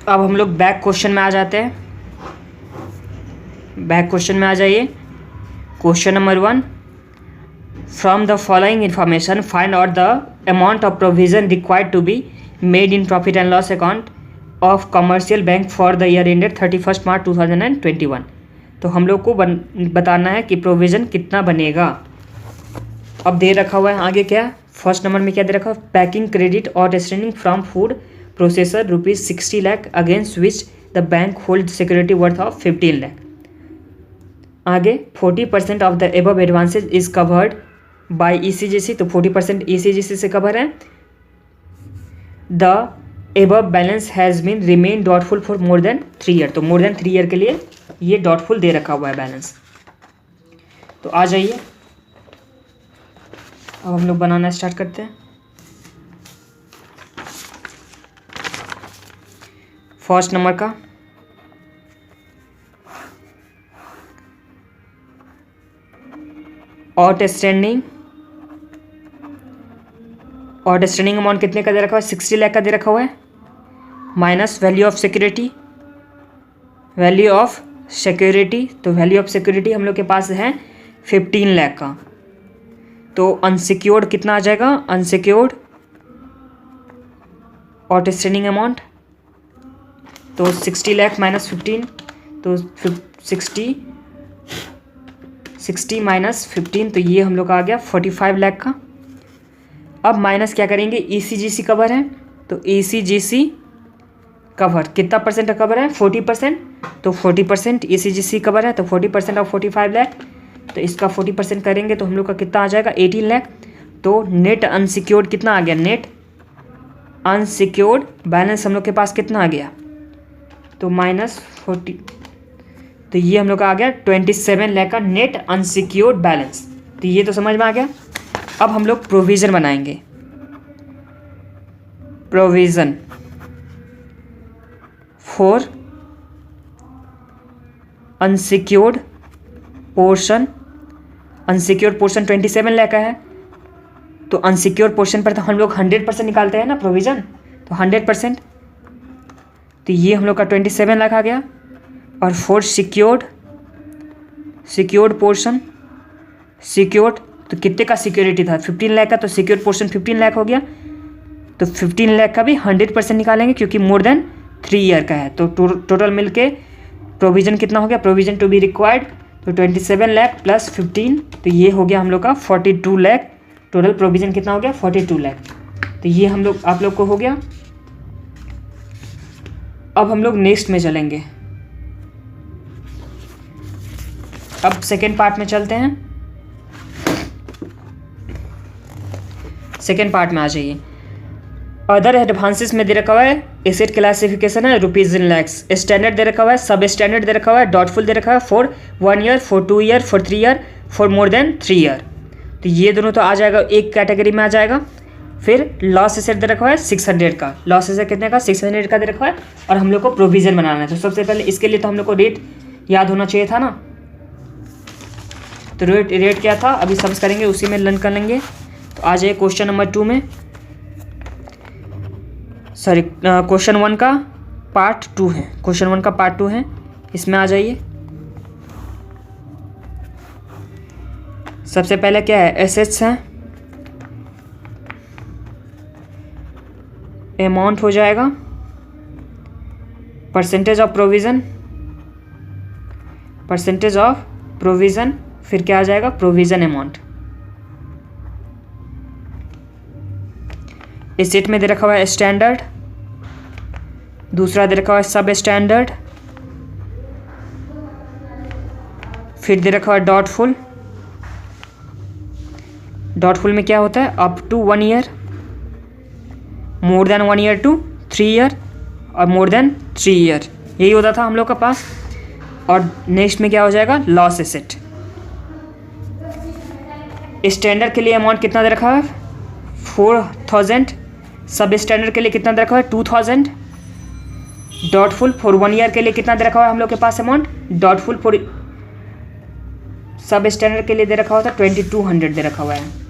अब हम लोग बैक क्वेश्चन में आ जाते हैं। बैक क्वेश्चन में आ जाइए। Question number 1, from the following information find out the amount of provision required to be made in profit and loss account of commercial bank for the year ended 31 March 2021। तो हम लोग को बताना है कि प्रोविज़न कितना बनेगा। अब दे रखा हुआ है आगे क्या, फर्स्ट नंबर में क्या दे रखा है, पैकिंग क्रेडिट और standing from food processor ₹60 lakh against which the bank hold security worth of 15 lakh. आगे 40% of the above advances is covered by ECGC, तो 40% ईसीजीसी से कवर है। The above balance has been remain doubtful for more than 3 year, तो more than 3 year के लिए ये doubtful दे रखा हुआ है बैलेंस। तो आ जाइए अब हम लोग बनाना स्टार्ट करते हैं। फर्स्ट नंबर का आउटस्टैंडिंग अमाउंट कितने का दे रखा हुआ है, 60 लाख का दे रखा हुआ है, माइनस वैल्यू ऑफ सिक्योरिटी, तो वैल्यू ऑफ सिक्योरिटी हम लोग के पास है 15 लाख का। तो अनसिक्योर्ड कितना आ जाएगा, अनसिक्योर्ड आउटस्टैंडिंग अमाउंट, तो 60 लाख माइनस 15, तो 60 माइनस 15, तो ये हम लोग का आ गया 45 लाख का। अब माइनस क्या करेंगे, ईसीजीसी कवर है, तो ईसीजीसी कवर कितना परसेंट कवर है, 40%, तो 40% ईसीजीसी कवर है, तो 40% ऑफ 45 लाख, तो इसका 40% करेंगे तो हम लोग का कितना आ जाएगा 18 लाख। तो नेट अनसिक्योर्ड कितना आ गया, नेट अनसिक्योर्ड बैलेंस हम लोग के पास कितना आ गया, तो माइनस 40, तो ये हम लोग का आ गया 27 लाख का नेट अनसिक्योर्ड बैलेंस। तो ये तो समझ में आ गया। अब हम लोग प्रोविज़न बनाएंगे। Provision for unsecured portion 27 lakh का है, तो अनसिक्योर्ड पोर्शन पर तो हम लोग 100% निकालते हैं ना प्रोविज़न, तो 100%, तो ये हम लोग का 27 लाख आ गया। और फॉर सिक्योर्ड पोर्शन, सिक्योर्ड तो कितने का सिक्योरिटी था, 15 लाख का, तो सिक्योर्ड पोर्शन 15 लाख हो गया, तो 15 लाख का भी 100% निकालेंगे क्योंकि मोर देन 3 ईयर का है। तो टोटल मिलके प्रोविज़न कितना हो गया, प्रोविज़न टू बी रिक्वायर्ड, तो 27 लाख प्लस 15, तो ये हो गया हम लोग का 42 लाख। टोटल प्रोविज़न कितना हो गया, 42 लाख। तो ये हम लोग आप लोग को हो गया। अब हम लोग नेक्स्ट में चलेंगे। अब सेकेंड पार्ट में चलते हैं। सेकेंड पार्ट में आ जाइए। अदर एडवांसेस में दे रखा हुआ है एसेट क्लासिफिकेशन है ₹in लैक्स, स्टैंडर्ड दे रखा हुआ है, सब स्टैंडर्ड दे रखा हुआ है, डॉटफुल दे रखा है for 1 year, for 2 year, for 3 year, for more than 3 year. तो ये दोनों तो आ जाएगा, एक कैटेगरी में आ जाएगा। फिर लॉस एसेट दे रखा है 600 का, लॉस एसेट कितने का, 600 का दे रखा है, और हम लोग को प्रोविज़न बनाना है। तो सबसे पहले इसके लिए तो हम लोग को रेट याद होना चाहिए था ना, तो रेट क्या था अभी समझ करेंगे, उसी में लर्न कर लेंगे। तो आ जाइए क्वेश्चन नंबर 2 में, सॉरी क्वेश्चन 1 का पार्ट 2 है, क्वेश्चन 1 का पार्ट 2 है, इसमें आ जाइए। सबसे पहले क्या है, एसेट्स हैं, अमाउंट हो जाएगा, परसेंटेज ऑफ प्रोविज़न, फिर क्या आ जाएगा, प्रोविज़न अमाउंट। एसेट में दे रखा हुआ है स्टैंडर्ड, दूसरा दे रखा हुआ है सब स्टैंडर्ड, फिर दे रखा हुआ है डॉटफुल। डॉटफुल में क्या होता है, up to 1 year, more than 1 year to 3 year, और मोर देन 3 ईयर, यही होता था हम लोग का पास। और नेक्स्ट में क्या हो जाएगा, लॉस एसेट। स्टैंडर्ड के लिए अमाउंट कितना दे रखा है, 4000, सब स्टैंडर्ड के लिए कितना दे रखा है, 2000, डॉटफुल फॉर 1 ईयर के लिए कितना दे रखा हुआ है हम लोग के पास अमाउंट, डॉटफुल फॉर सब स्टैंडर्ड के लिए दे रखा हुआ था 2200 दे रखा हुआ है।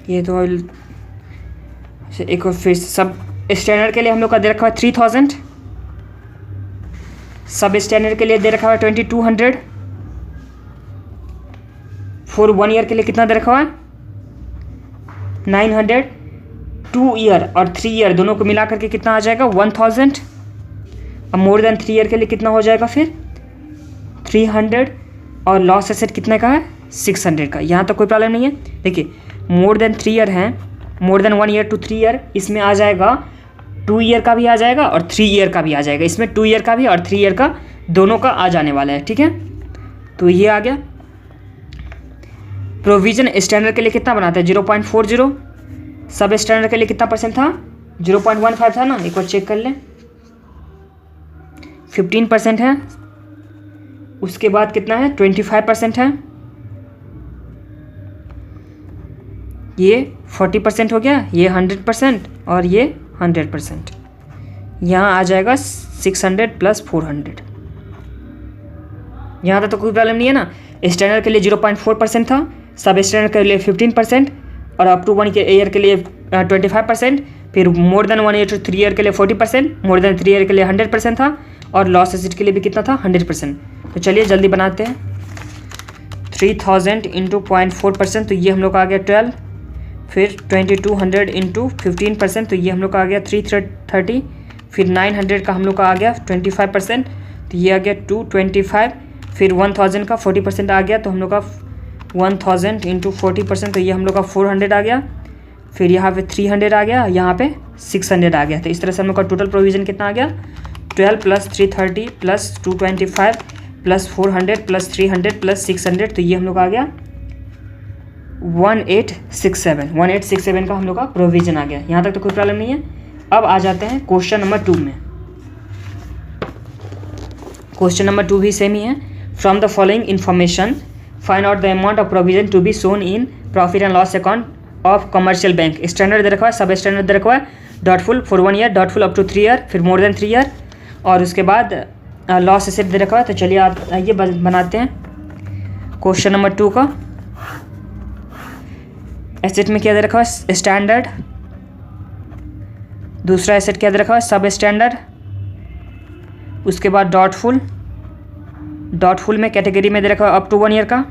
ये तो एक और फिर सब स्टैंडर्ड के लिए हम लोग का दे रखा है 3000, सब स्टैंडर्ड के लिए दे रखा है 2200, फॉर 1 ईयर के लिए कितना दे रखा हुआ है 900, 2 ईयर और 3 ईयर दोनों को मिला करके कितना आ जाएगा 1000, अब मोर देन 3 ईयर के लिए कितना हो जाएगा फिर 300, और लॉस एसेट कितने का है 600 का। यहाँ तक कोई प्रॉब्लम नहीं है। देखिए मोर देन 3 ईयर है, more than 1 year to 3 year, इसमें आ जाएगा 2 ईयर का भी आ जाएगा और 3 ईयर का भी आ जाएगा, इसमें 2 ईयर का भी और 3 ईयर का दोनों का आ जाने वाला है। ठीक है, तो ये आ गया। प्रोविजन स्टैंडर्ड के लिए कितना बनाते हैं 0.40, सब स्टैंडर्ड के लिए कितना परसेंट था 0.15 था ना, एक बार चेक कर लें, 15% है, उसके बाद कितना है 25% है, ये 40% हो गया, ये 100% और ये 100%। यहाँ आ जाएगा 600 + 400। यहाँ तक तो कोई प्रॉब्लम नहीं है ना। स्टैंडर्ड के लिए 0.4% था, सब स्टैंडर्ड के लिए 15% और अप टू 1 ईयर के लिए 25%, फिर more than 1 year to 3 year के लिए 40%, मोर देन 3 ईयर के लिए 100% था, और लॉस एसेट के लिए भी कितना था 100%। तो चलिए जल्दी बनाते हैं। 3000 × 0.4%, तो ये हम लोग का आ गया 12, फिर 2200 × 15%, तो ये हम लोग का आ गया 330, फिर 900 का हम लोग का आ गया 25%, तो ये आ गया 225, फिर 1000 का 40% आ गया, तो हम लोग का 1000 × 40%, तो ये हम लोग का 400 आ गया, फिर यहाँ पे 300 आ गया, यहाँ पे 600 आ गया। तो इस तरह से हम लोग का टोटल प्रोविज़न कितना आ गया 12 + 330 + 225 + 400 + 300 + 600, तो ये हम लोग आ गया 1867 का हम लोग का प्रोविज़न आ गया। यहाँ तक तो कोई प्रॉब्लम नहीं है। अब आ जाते हैं क्वेश्चन नंबर 2 में। क्वेश्चन नंबर 2 भी सेम ही है। From the following information find out the amount of provision to be shown in profit and loss account of commercial bank. Standard दे रखा है, सब स्टैंडर्ड दे रखा है, doubtful for 1 year, doubtful up to 3 year, फिर more than 3 year, और उसके बाद लॉस एसेट दे रखा है। तो चलिए आइए बनाते हैं क्वेश्चन नंबर 2 का। एसेट में क्या दे रखा है स्टैंडर्ड, दूसरा एसेट क्या दे रखा है सब स्टैंडर्ड, उसके बाद डॉटफुल, डॉटफुल में कैटेगरी में दे रखा है अप टू 1 ईयर का,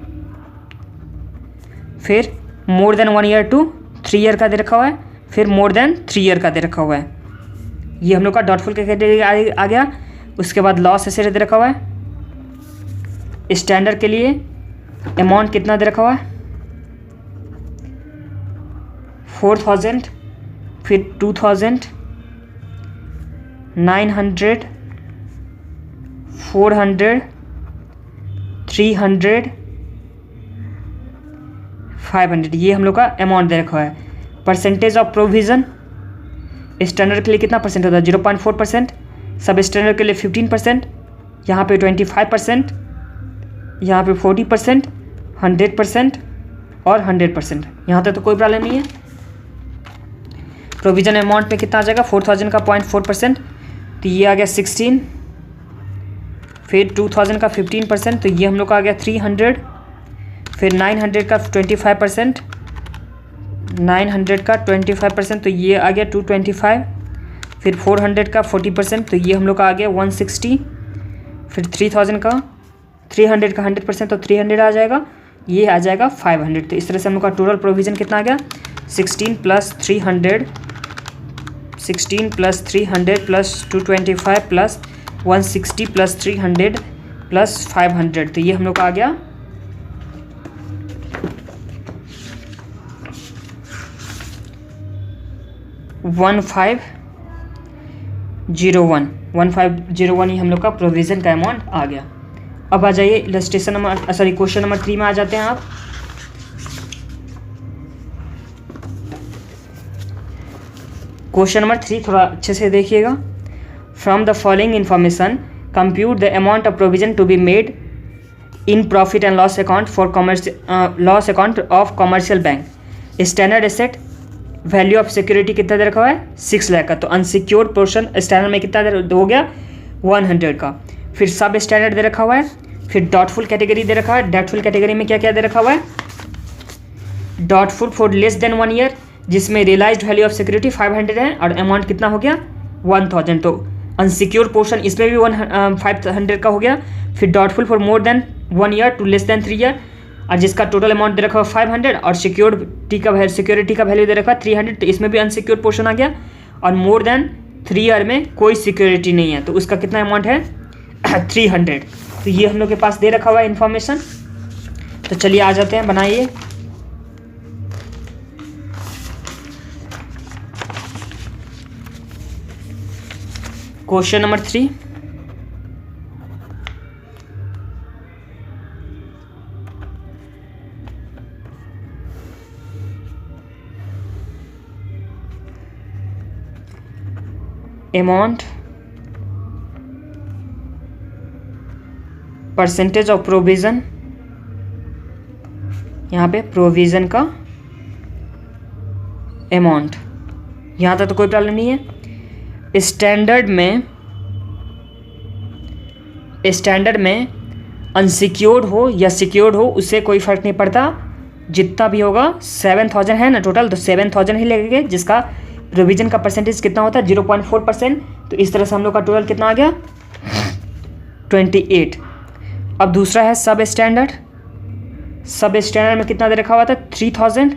फिर more than 1 year to 3 year का दे रखा हुआ है, फिर मोर देन 3 ईयर का दे रखा हुआ है। ये हम लोग का डॉटफुल का कैटेगरी आ गया। उसके बाद लॉस एसेट दे रखा हुआ है। स्टैंडर्ड के लिए अमाउंट कितना दे रखा हुआ है 4000, फिर 2000, 900, 400, 300, 500, ये हम लोग का अमाउंट दे रखा है। परसेंटेज ऑफ प्रोविज़न स्टैंडर्ड के लिए कितना परसेंट होता है 0.4%, सब स्टैंडर्ड के लिए 15%, यहाँ पे 25%, यहाँ पे 40%, 100% और 100%। यहाँ तक तो कोई प्रॉब्लम नहीं है। प्रोविजन अमाउंट में कितना आ जाएगा 4000 का 0.4%, तो ये आ गया 16, फिर 2000 का 15%, तो ये हम लोग का आ गया 300, फिर 900 का 25%, 900 का 25%, तो ये आ गया 225, फिर 400 का 40%, तो ये हम लोग का आ गया 160, फिर 300 का 100% तो 300 आ जाएगा, ये आ जाएगा 500। तो इस तरह से हम लोग का टोटल प्रोविज़न कितना आ गया 16 + 300 + 225 + 160 + 300 + 500, तो ये हम लोग का आ गया 1501 ही हम लोग का प्रोविज़न का अमाउंट आ गया। अब आ जाइए इलस्ट्रेशन नंबर क्वेश्चन नंबर 3 में आ जाते हैं आप। क्वेश्चन नंबर 3 थोड़ा अच्छे से देखिएगा। From the following information compute the amount of provision to be made in profit and loss account for loss account of commercial bank. Standard asset value of security कितना दे रखा हुआ है 6 लाख का, तो अनसिक्योर्ड पोर्शन स्टैंडर्ड में कितना हो गया 100 का। फिर सब स्टैंडर्ड दे रखा हुआ है, फिर डॉटफुल कैटेगरी दे रखा है। डॉटफुल कैटेगरी में क्या क्या दे रखा हुआ है doubtful for less than 1 year, जिसमें रियलाइज्ड वैल्यू ऑफ सिक्योरिटी 500 है और अमाउंट कितना हो गया 1000। तो अनसिक्योर्ड पोर्शन इसमें भी 500 का हो गया। फिर doubtful for more than 1 year to less than 3 year, और जिसका टोटल अमाउंट दे रखा हुआ 500 और सिक्योरिटी का वैल्यू दे रखा है 300, तो इसमें भी अनसिक्योर्ड पोर्शन आ गया। और मोर देन 3 ईयर में कोई सिक्योरिटी नहीं है, तो उसका कितना अमाउंट है 300। तो ये हम लोग के पास दे रखा हुआ है इन्फॉर्मेशन। तो चलिए आ जाते हैं, बनाइए। Question number 3, amount percentage of provision, यहाँ पे प्रोविज़न का अमाउंट, यहाँ तक तो कोई प्रॉब्लम नहीं है। स्टैंडर्ड में अनसिक्योर्ड हो या सिक्योर्ड हो उससे कोई फ़र्क नहीं पड़ता, जितना भी होगा 7000 है ना टोटल, तो 7000 ही लगेंगे, जिसका प्रोविज़न का परसेंटेज कितना होता है 0.4%। तो इस तरह से हम लोग का टोटल कितना आ गया 28। अब दूसरा है सब स्टैंडर्ड में कितना दे रखा हुआ था 3000,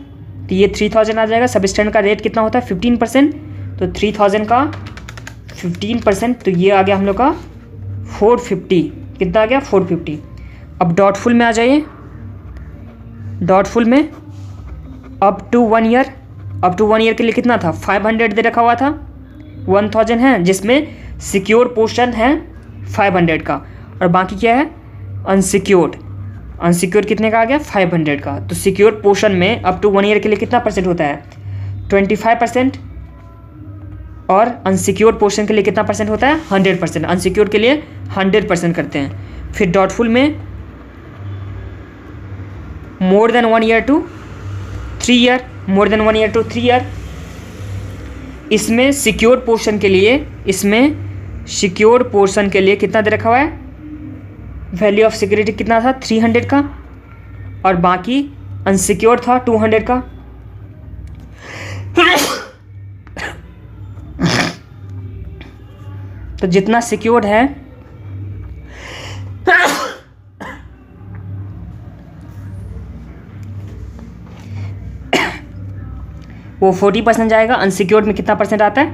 तो ये 3000 आ जाएगा। सब स्टैंडर्ड का रेट कितना होता है 15%, तो 3000 का 15%, तो ये आ गया हम लोग का 450। कितना आ गया 450। अब डॉटफुल में आ जाइए। डॉटफुल में अप टू 1 ईयर के लिए कितना था 500 दे रखा हुआ था, 1000 है, जिसमें सिक्योर पोर्शन है 500 का, और बाकी क्या है अनसिक्योर्ड कितने का आ गया 500 का। तो सिक्योर पोर्शन में अप टू 1 ईयर के लिए कितना परसेंट होता है 25%, और अनसिक्योर्ड पोर्शन के लिए कितना परसेंट होता है 100%। अनसिक्योर्ड के लिए 100% करते हैं। फिर डॉटफुल में more than 1 year to 3 year, more than 1 year to 3 year. इसमें सिक्योर्ड पोर्शन के लिए कितना दे रखा हुआ है वैल्यू ऑफ सिक्योरिटी कितना था 300 का, और बाकी अनसिक्योर्ड था 200 का। तो जितना सिक्योर्ड है वो 40% जाएगा। अनसिक्योर्ड में कितना परसेंट आता है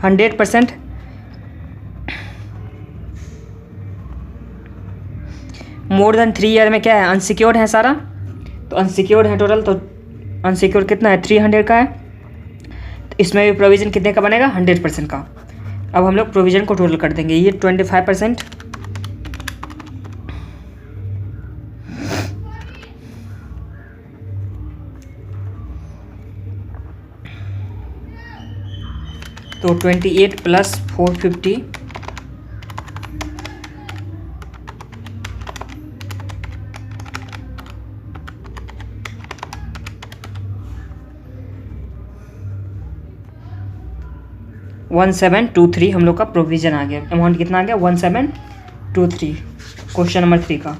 100%। मोर देन 3 ईयर में क्या है अनसिक्योर्ड है सारा, तो अनसिक्योर्ड है टोटल, तो अनसिक्योर्ड कितना है 300 का है। तो इसमें भी प्रोविज़न कितने का बनेगा 100% का। अब हम लोग प्रोविज़न को टोटल कर देंगे, ये 25%, तो 28 प्लस 450, वन 1723 हम लोग का प्रोविज़न आ गया। अमाउंट कितना आ गया 1723 क्वेश्चन नंबर 3 का।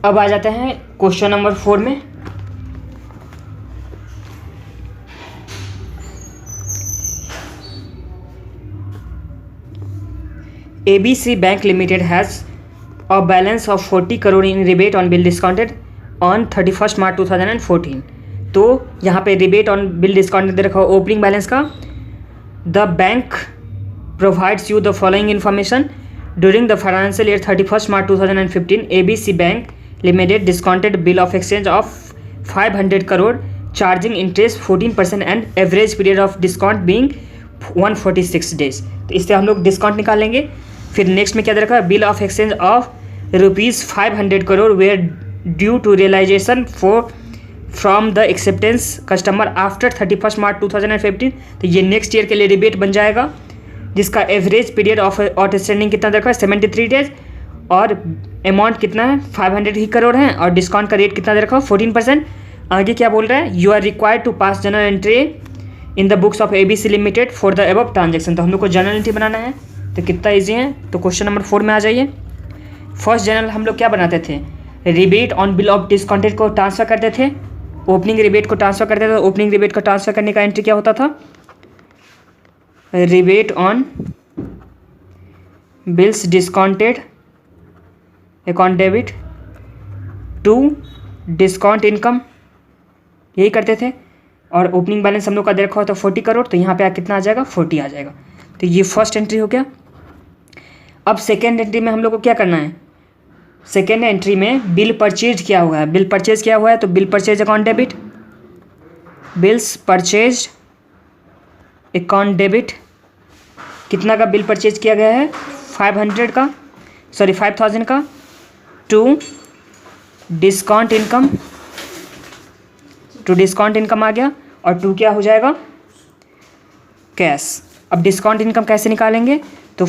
अब आ जाते हैं क्वेश्चन नंबर 4 में। ABC Bank Limited has a balance of 40 crore in rebate on bill discounted on 31st March 2014। तो यहाँ पे रिबेट ऑन बिल डिस्काउंट दे रखा हो ओपनिंग बैलेंस का। The bank provides you the following information during the financial year 31st March 2015 ABC bank limited discounted bill of exchange of 500 crore charging interest 14% and average period of discount being 146 days. तो इससे हम लोग discount निकालेंगे। फिर next में क्या दे रखा है bill of exchange of ₹500 crore were due to realization from the acceptance customer after 31st March 2015। तो ये नेक्स्ट ईयर के लिए रिबेट बन जाएगा, जिसका एवरेज पीरियड ऑफ आउटस्टैंडिंग कितना दे रखा है 73 डेज, और अमाउंट कितना है 500 ही करोड़ है, और डिस्काउंट का रेट कितना दे रखा है 14%। आगे क्या बोल रहा है you are required to pass journal entry in the books of ABC limited for the above transaction. तो हम लोग को जर्नल एंट्री बनाना है, तो कितना ईजी है। तो क्वेश्चन नंबर 4 में आ जाइए। फर्स्ट जनरल हम लोग क्या बनाते थे, rebate on bill of discounted को ट्रांसफ़र करते थे, ओपनिंग रिबेट को ट्रांसफ़र करते थे। ओपनिंग रिबेट को ट्रांसफ़र करने का एंट्री क्या होता था, rebate on bills discounted account debit to discount income, यही करते थे। और ओपनिंग बैलेंस हम लोग का दे रखा होता 40 करोड़, तो यहाँ पे कितना आ जाएगा, 40 आ जाएगा। तो ये फर्स्ट एंट्री हो गया। अब सेकेंड एंट्री में हम लोग को क्या करना है, सेकेंड एंट्री में बिल परचेज किया हुआ है, बिल परचेज किया हुआ है तो bill purchase account debit, bills purchase account debit, कितना का बिल परचेज किया गया है, 500 का, सॉरी 5000 का, to discount income, to discount income आ गया, और टू क्या हो जाएगा, कैश। अब डिस्काउंट इनकम कैसे निकालेंगे, तो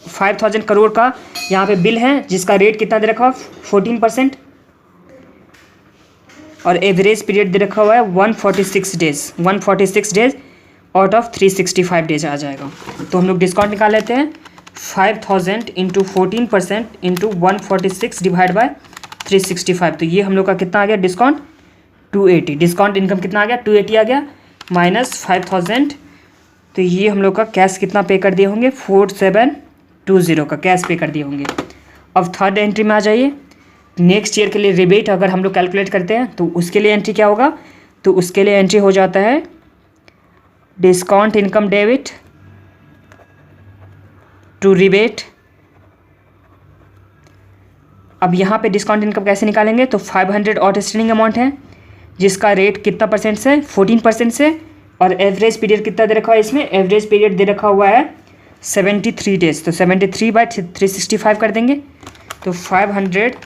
5000 करोड़ का यहाँ पे बिल है जिसका रेट कितना दे रखा हुआ, 14%, और एवरेज पीरियड दे रखा हुआ है 146 days, 146 days out of 365 days आ जाएगा। तो हम लोग डिस्काउंट निकाल लेते हैं, 5000 इंटू 14% इंटू 146 डिवाइड बाय 365, तो ये हम लोग का कितना आ गया, डिस्काउंट 280, डिस्काउंट इनकम कितना आ गया, 280 आ गया, माइनस 5000, तो ये हम लोग का कैश कितना पे कर दिए होंगे, 4720 का कैश पे कर दिए होंगे। अब थर्ड एंट्री में आ जाइए, नेक्स्ट ईयर के लिए रिबेट अगर हम लोग कैलकुलेट करते हैं तो उसके लिए एंट्री क्या होगा, तो उसके लिए एंट्री हो जाता है discount income debit to rebate. अब यहाँ पे डिस्काउंट इनकम कैसे निकालेंगे, तो 500 आउटस्टैंडिंग अमाउंट है जिसका रेट कितना परसेंट से, 14% से, और एवरेज पीरियड कितना दे रखा है इसमें, एवरेज पीरियड दे रखा हुआ है 73 डेज, तो 73 बाय 365 कर देंगे, तो 500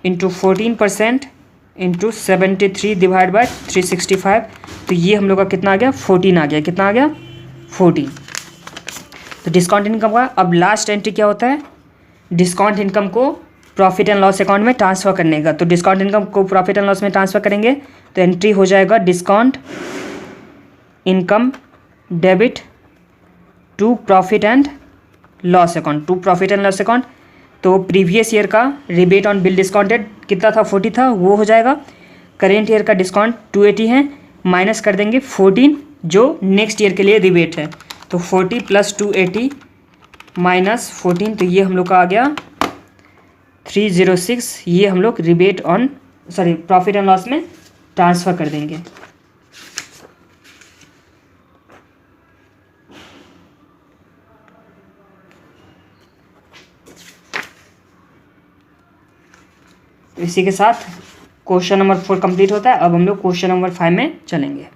इंटू 14% इंटू 73 डिवाइड बाय 365, तो ये हम लोग का कितना आ गया, 14 आ गया, कितना आ गया, 14। तो डिस्काउंट इनकम का अब लास्ट एंट्री क्या होता है, डिस्काउंट इनकम को प्रॉफिट एंड लॉस अकाउंट में ट्रांसफ़र करने का। तो डिस्काउंट इनकम को प्रॉफिट एंड लॉस में ट्रांसफ़र करेंगे तो एंट्री हो जाएगा discount income debit to profit and loss account, to profit and loss account. तो प्रीवियस ईयर का रिबेट ऑन बिल डिस्काउंटेड कितना था, 40 था, वो हो जाएगा। करेंट ईयर का डिस्काउंट 280 है, माइनस कर देंगे 14 जो नेक्स्ट ईयर के लिए रिबेट है, तो 40 प्लस 280 माइनस 14, तो ये हम लोग का आ गया 306, ये हम लोग rebate on profit and loss में ट्रांसफ़र कर देंगे। इसी के साथ क्वेश्चन नंबर 4 कंप्लीट होता है। अब हम लोग क्वेश्चन नंबर 5 में चलेंगे।